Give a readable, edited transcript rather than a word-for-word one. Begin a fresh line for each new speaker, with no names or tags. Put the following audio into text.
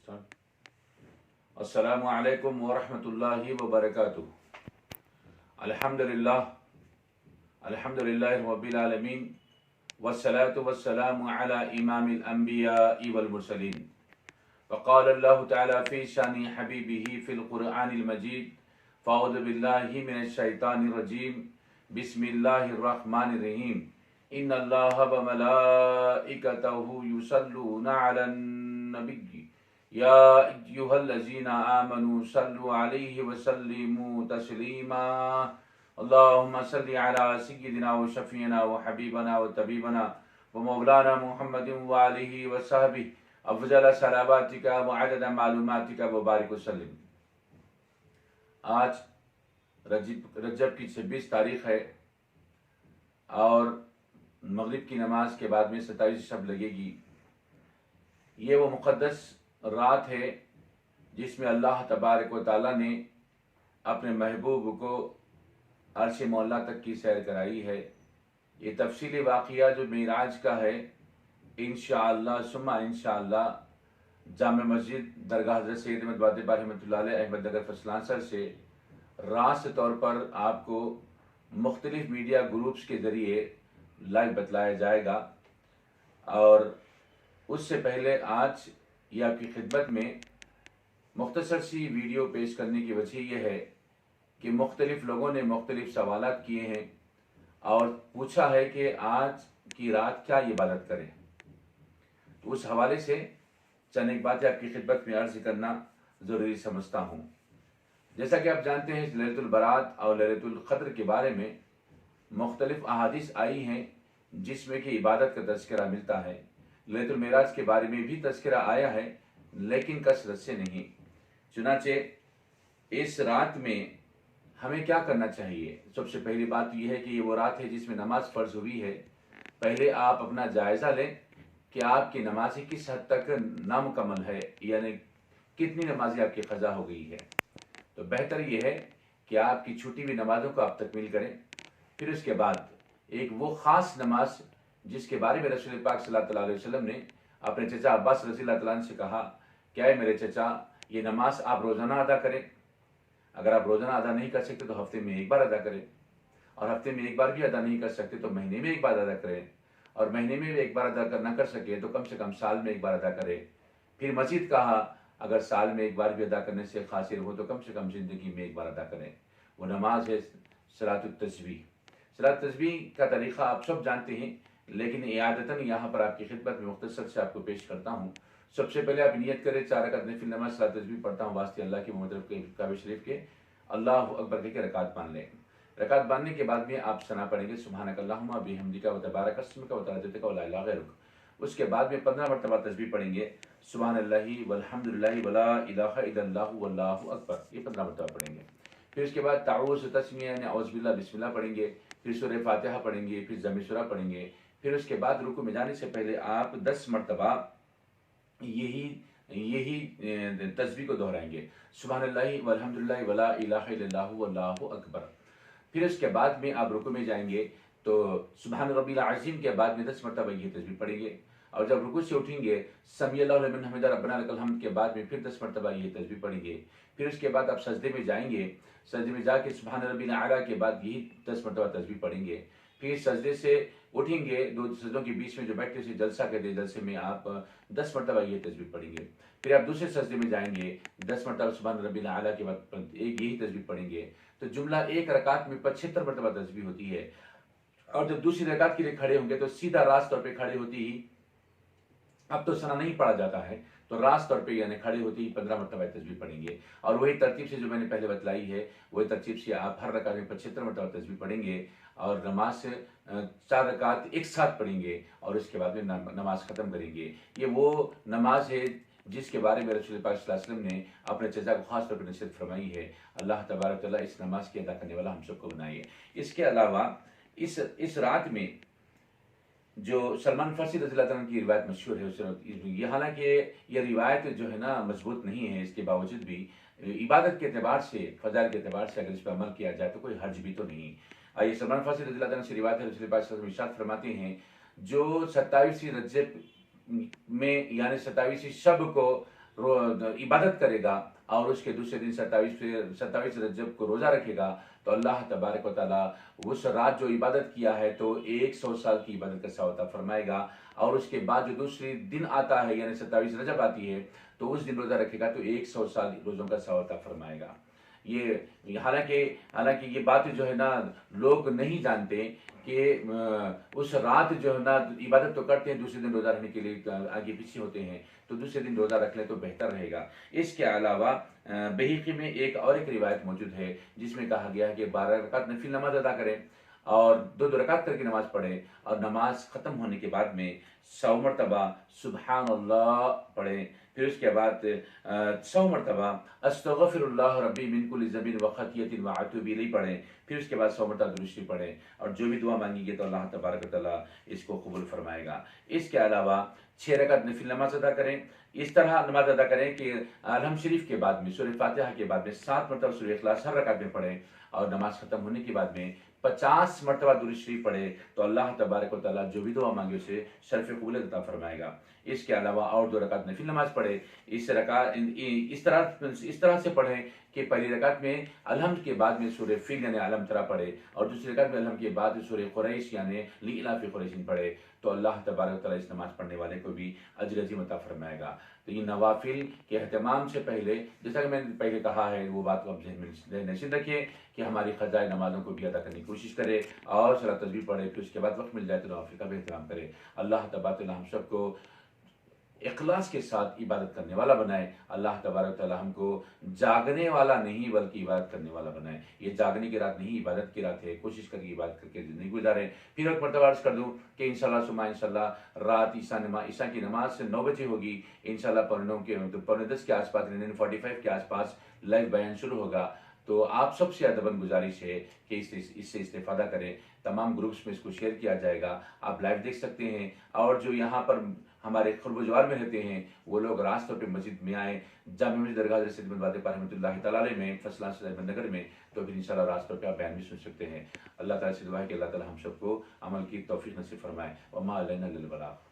अस्सलामु अलैकुम वरहमतुल्लाहि वबरकातुह। अल्हम्दुलिल्लाह अल्हम्दुलिल्लाहि रब्बिल आलमीन वस्सलातु वस्सलामु अला इमामिल अंबियाइ वल मुरसलीन। वक़ाल अल्लाहु तआला फ़ी शानि हबीबिही फ़िल क़ुरआनिल मजीद फ़अऊज़ु बिल्लाहि मिनश शैतानिर रजीम बिस्मिल्लाहिर रहमानिर रहीम। इन्नल्लाहा व मलाइकतहु युसल्लूना अलन नबी या अय्युहल्लज़ीना आमनू सल्लु अलैहि व सल्लिमू तस्लीमा। अल्लाहुम्मा सल्लि अला सय्यिदिना व शफ़ीना व हबीबना व तबीबना व मौलाना मुहम्मदिन व आलिहि व सहबिहि अफ़ज़ल सलावातिका व अदद मालूमातिका व बारिक वसल्लिम। आज रजब की 26 तारीख़ है और मगरिब की नमाज के बाद में 27 शब लगेगी। ये वो मुक़द्दस रात है जिसमें अल्लाह तबारक व तआला ने अपने महबूब को अर्श मौला तक की सैर कराई है। ये तफसीली वाक़िया जो मेराज का है, इंशाअल्लाह सुम्मा इंशाअल्लाह जामे मस्जिद दरगाह हज़रत सैयद अहमद वादिबार रहमतुल्लाह अलैह अहमद नगर फसलांसर से रास्त तौर पर आपको मुख्तलिफ मीडिया ग्रुप्स के ज़रिए लाइव बतलाया जाएगा। और उससे पहले आज ये आपकी खिदमत में मुख्तसर सी वीडियो पेश करने की वजह यह है कि मुख्तलिफ लोगों ने मुख्तलिफ सवालात किए हैं और पूछा है कि आज की रात क्या इबादत करें। तो उस हवाले से चंद एक बातें आपकी खिदमत में अर्ज़ करना ज़रूरी समझता हूँ। जैसा कि आप जानते हैं, लैलतुल बरात और लैलतुल क़द्र के बारे में मुख्तलिफ अहादीस आई हैं जिसमें कि इबादत का तज़किरा मिलता है। लैलतुल मेराज के बारे में भी तज़किरा आया है लेकिन कसरत से नहीं। चुनाचे इस रात में हमें क्या करना चाहिए? सबसे पहली बात यह है कि ये वो रात है जिसमें नमाज फ़र्ज हुई है। पहले आप अपना जायज़ा लें कि आपकी नमाज़ें किस हद तक नामुकम्मल है, यानी कितनी नमाज़ें आपकी क़ज़ा हो गई है। तो बेहतर यह है कि आपकी छूटी हुई नमाज़ों को आप तकमील करें। फिर उसके बाद एक वो ख़ास नमाज जिसके बारे में रसूल पाक सल्लल्लाहु अलैहि वसल्लम ने अपने चचा अब्बास रज़ियल्लाहु तआला अन्हु से कहा, क्या है मेरे चचा, ये नमाज आप रोज़ाना अदा करें। अगर आप रोज़ाना अदा नहीं कर सकते तो हफ्ते में एक बार अदा करें, और हफ्ते में एक बार भी अदा नहीं कर सकते तो महीने में एक बार अदा करें, और महीने में एक बार अदा करना कर सके तो कम से कम साल में एक बार अदा करें। फिर मज़ीद कहा, अगर साल में एक बार भी अदा करने से कासिर हो तो कम से कम ज़िंदगी में एक बार अदा करें। वो नमाज है सलातुत तस्बीह। सलात तस्बीह का तरीक़ा आप सब जानते हैं, लेकिन इआदतन यहाँ पर आपकी खिदमत में मुख्तसर से आपको पेश करता हूँ। सबसे पहले आप नियत करें, 4 रकात नफिल नमाज सलात तस्बीह पढ़ता हूँ वास्ते अल्लाह की मोहम्मद के काबे शरीफ के, अल्लाहु अकबर कह के रकात बांध लें। रकात बांधने के बाद में आप सना पढ़ेंगे सुब्हानक अल्लाहुम्मा बिहम्दिका व तबारक अस्मुका व तअज्जुदुका व ला इलाहा गैरुक। उसके बाद में 15 मरतबा तस्बीह पढ़ेंगे, सुब्हानल्लाहि वल्हम्दुलिल्लाहि व ला इलाहा इल्लल्लाहु वल्लाहु अकबर, ये 15 मरतबा पढ़ेंगे। फिर उसके बाद ताऊज़ तस्मिया यानी औज़ बिल्लाह बिस्मिल्लाह पढ़ेंगे, फिर सूरह फातिहा पढ़ेंगे, फिर ज़म्मी सूरा पढ़ेंगे। फिर उसके बाद रुकू में जाने से पहले आप 10 मरतबा यही तस्बीह को दोहराएंगे, सुब्हानल्लाहि वल्हम्दुलिल्लाहि व ला इलाहा इल्लल्लाहु वल्लाहु अकबर। फिर उसके बाद में आप रुकू में जाएंगे तो सुब्हान रब्बिल अज़ीम के बाद में 10 मरतबा ये तस्बीह पढ़ेंगे, और जब रुकू से उठेंगे समी अल्लाहु लिमन हमिदा रब्बना लकल हम्द के बाद में फिर 10 मरतबा ये तस्बीह पढ़ेंगे। फिर उसके बाद आप सजदे में जाएंगे, सजदे में जाके सुब्हान रब्बिल आला के बाद यही 10 मरतबा तस्बीह पढ़ेंगे। फिर सजदे से उठेंगे, 2 सजदों के बीच में जो बैठे उसे जलसा कहते हैं, जलसे में आप 10 मरतबा ये तस्बीह पढ़ेंगे। फिर आप दूसरे सजदे में जाएंगे, 10 मरतबा सुब्हान रब्बिल आला के बाद एक यही तस्बीह पढ़ेंगे। तो जुमला एक रकात में 75 मरतबा तस्बीह होती है। और जब दूसरी रकात के लिए खड़े होंगे तो सीधा रास्त तौर पे खड़े होती ही, अब तो सना नहीं पढ़ा जाता है, तो रास्त तौर पे यानी खड़े होती ही 15 मरतबा तस्बीह पढ़ेंगे। और वही तरतीब से जो मैंने पहले बतलाई है, वही तरतीब से आप हर रकात में 75 मरतबा तस्बीह पढ़ेंगे और नमाज से 4 रकात एक साथ पढ़ेंगे और उसके बाद में नमाज ख़त्म करेंगे। ये वो नमाज है जिसके बारे में रसूल पाक सल्लल्लाहु अलैहि वसल्लम ने अपने चचा को खास तौर पर नसीहत फरमाई है। अल्लाह तबारक तआला इस नमाज की अदा करने वाला हम सबको बनाए। इसके अलावा इस रात में जो सलमान फारसी रज़ियल्लाहु अन्हु की रिवायत मशहूर है, ये हालांकि ये रिवायत जो है ना मजबूत नहीं है, इसके बावजूद भी इबादत के अतबार से, फ़ज़ाइल के अतबार से अगर इस पर अमल किया जाए तो कोई हर्ज भी तो नहीं। ये सलमान फारसी रज़ियल्लाहु अन्हु से रिवायत है, रसूल पाक सल्लल्लाहु अलैहि वसल्लम इरशाद फरमाते हैं, जो 27वीं रजब में यानी 27वीं शब को عبادت کرے گا اور اس کے دوسرے دن 27 رجب کو روزہ رکھے گا تو اللہ تبارک و تعالیٰ اس رات جو عبادت کیا ہے تو 100 سال کی عبادت کا ثواب عطا فرمائے گا، اور اس کے بعد جو دوسری دن آتا ہے یعنی 27 رجب آتی ہے تو اس دن روزہ رکھے گا تو 100 سال روزوں کا ثواب عطا فرمائے گا۔ یہ حالانکہ یہ بات جو ہے نا لوگ نہیں جانتے کہ اس رات جو ہے نا عبادت تو کرتے ہیں، دوسرے دن روزہ رکھنے کے لیے آگے پیچھے ہوتے ہیں، تو دوسرے دن روزہ رکھ لیں تو بہتر رہے گا۔ اس کے علاوہ بہیقی میں ایک روایت موجود ہے جس میں کہا گیا ہے کہ 12 رکعت نفل نماز ادا کریں اور 2 رکعت کر کے نماز پڑھیں، اور نماز ختم ہونے کے بعد میں 100 مرتبہ سبحان اللہ پڑھیں، پھر اس کے بعد 100 مرتبہ استغفر اللہ ربی من کل ذنب وخطیۃ واتوب الیہ پڑھیں، پھر اس کے بعد 100 مرتبہ درود شریف پڑھیں، اور جو بھی دعا مانگی گے تو اللہ تبارک و تعالیٰ اس کو قبول فرمائے گا۔ اس کے علاوہ 6 رکعت نفل نماز ادا کریں، اس طرح نماز ادا کریں کہ الحمد شریف کے بعد میں سورہ فاتحہ کے بعد میں 7 مرتبہ سورہ اخلاص ہر رکعت میں پڑھیں، اور نماز ختم ہونے کے بعد میں 50 مرتبہ درود شریف پڑھے تو اللہ تبارک و تعالیٰ جو بھی دعا مانگے اسے شرف قبولیت عطا فرمائے گا۔ اس کے علاوہ اور 2 رکعت نفل نماز پڑھے، اس طرح سے پڑھیں کہ پہلی رکعت میں الحمد کے بعد میں سورہ فیل یعنی علم ترا پڑھے، اور دوسری رکعت میں الحمد کے بعد سورہ قریش یعنی لإلاف قریش پڑھے، تو اللہ تبارک و تعالیٰ اس نماز پڑھنے والے کو بھی اجر عظیم عطا فرمائے گا۔ تو یہ نوافل کے اہتمام سے پہلے جیسا کہ میں نے پہلے کہا ہے وہ بات کو آپ ذہن میں نشین رکھیے کہ ہماری قضائے نمازوں کو بھی ادا کرنے کی کوشش کرے، اور صلاۃ تسبیح پڑھے، پھر اس کے بعد وقت مل جائے تو نوافل کا بھی اہتمام کرے۔ اللہ تبارک و تعالیٰ ہم سب کو اخلاص کے ساتھ عبادت کرنے والا بنائے۔ اللہ تبارک و تعالیٰ ہم کو جاگنے والا نہیں بلکہ عبادت کرنے والا بنائے۔ یہ جاگنے کی رات نہیں، عبادت کی رات ہے، کوشش کر کے عبادت کر کے زندگی گزارے۔ پھر ایک مرتبہ عرض کر دوں کہ انشاءاللہ ثم انشاءاللہ رات عشاء کی نماز سے 9 بجے ہوگی، انشاءاللہ 9:45 کے آس پاس 9:45 کے آس پاس لائیو بیان شروع ہوگا، تو آپ سب سے ادباً گزارش ہے کہ اس سے استفادہ کریں۔ تمام گروپس میں اس کو شیئر کیا جائے گا، آپ لائیو دیکھ سکتے ہیں، اور جو یہاں پر ہمارے قرب و جوار میں رہتے ہیں وہ لوگ راست طور پہ مسجد میں آئیں، جامع مسجد درگاہ حضرت سید بن پر رحمۃ اللہ تعالیٰ علیہ میں فضلان سے احمد نگر میں، تو پھر انشاءاللہ راست طور پہ آپ بیان بھی سن سکتے ہیں۔ اللہ تعالیٰ سے دعا ہے کہ اللہ تعالیٰ ہم سب کو عمل کی توفیق نصیب فرمائے۔ وما علینا الا البلاغ۔